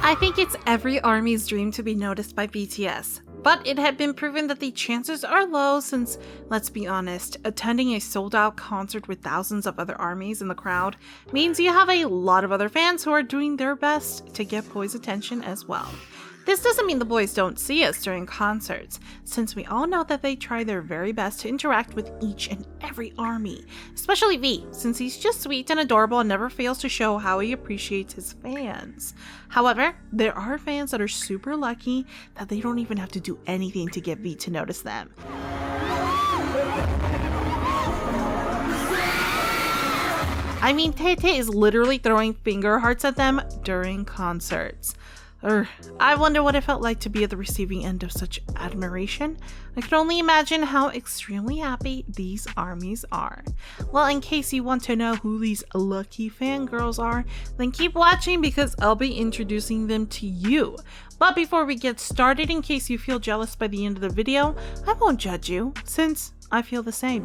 I think it's every ARMY's dream to be noticed by BTS, but it had been proven that the chances are low since, let's be honest, attending a sold-out concert with thousands of other ARMYs in the crowd means you have a lot of other fans who are doing their best to get boys' attention as well. This doesn't mean the boys don't see us during concerts, since we all know that they try their very best to interact with each and every ARMY, especially V, since he's just sweet and adorable and never fails to show how he appreciates his fans. However, there are fans that are super lucky that they don't even have to do anything to get V to notice them. I mean, Taetae is literally throwing finger hearts at them during concerts. I wonder what it felt like to be at the receiving end of such admiration. I can only imagine how extremely happy these ARMYs are. Well, in case you want to know who these lucky fangirls are, then keep watching because I'll be introducing them to you. But before we get started, in case you feel jealous by the end of the video, I won't judge you, since I feel the same.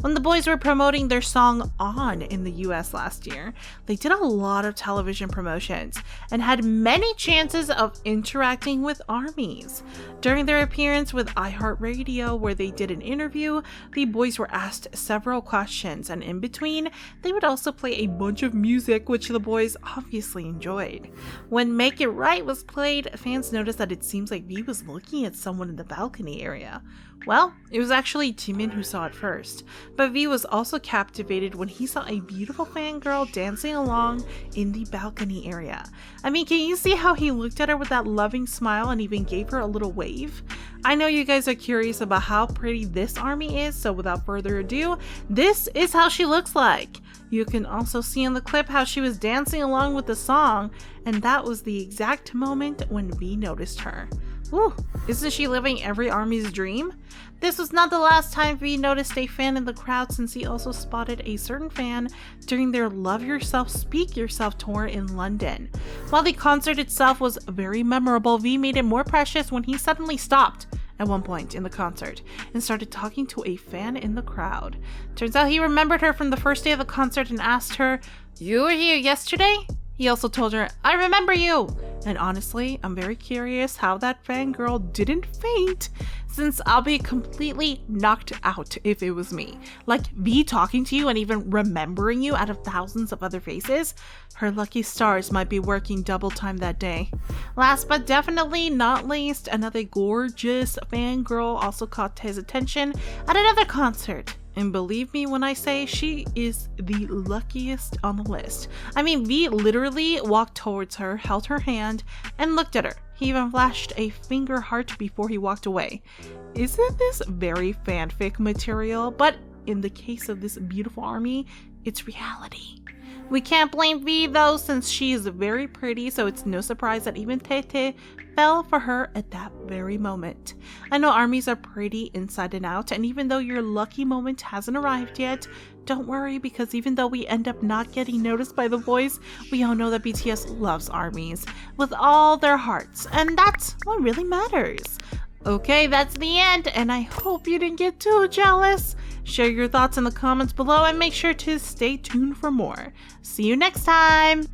When the boys were promoting their song On in the US last year, they did a lot of television promotions and had many chances of interacting with ARMYs. During their appearance with iHeartRadio, where they did an interview, the boys were asked several questions, and in between, they would also play a bunch of music, which the boys obviously enjoyed. When Make It Right was played, fans noticed that it seems like V was looking at someone in the balcony area. Well, it was actually Jimin who saw it first, but V was also captivated when he saw a beautiful fangirl dancing along in the balcony area. I mean, can you see how he looked at her with that loving smile and even gave her a little wave? I know you guys are curious about how pretty this ARMY is, so without further ado, this is how she looks like. You can also see in the clip how she was dancing along with the song, and that was the exact moment when V noticed her. Ooh, isn't she living every ARMY's dream? This was not the last time V noticed a fan in the crowd, since he also spotted a certain fan during their Love Yourself, Speak Yourself tour in London. While the concert itself was very memorable, V made it more precious when he suddenly stopped at one point in the concert and started talking to a fan in the crowd. Turns out he remembered her from the first day of the concert and asked her, "You were here yesterday?" He also told her, "I remember you." And honestly, I'm very curious how that fangirl didn't faint, since I'll be completely knocked out if it was me. Like, V talking to you and even remembering you out of thousands of other faces? Her lucky stars might be working double time that day. Last but definitely not least, another gorgeous fangirl also caught his attention at another concert. And believe me when I say she is the luckiest on the list. I mean, V literally walked towards her, held her hand, and looked at her. He even flashed a finger heart before he walked away. Isn't this very fanfic material? But in the case of this beautiful ARMY, it's reality. We can't blame V though, since she is very pretty, so it's no surprise that even Taetae fell for her at that very moment. I know ARMYs are pretty inside and out, and even though your lucky moment hasn't arrived yet, don't worry, because even though we end up not getting noticed by the boys, we all know that BTS loves ARMYs with all their hearts, and that's what really matters. Okay, that's the end, and I hope you didn't get too jealous. Share your thoughts in the comments below and make sure to stay tuned for more. See you next time!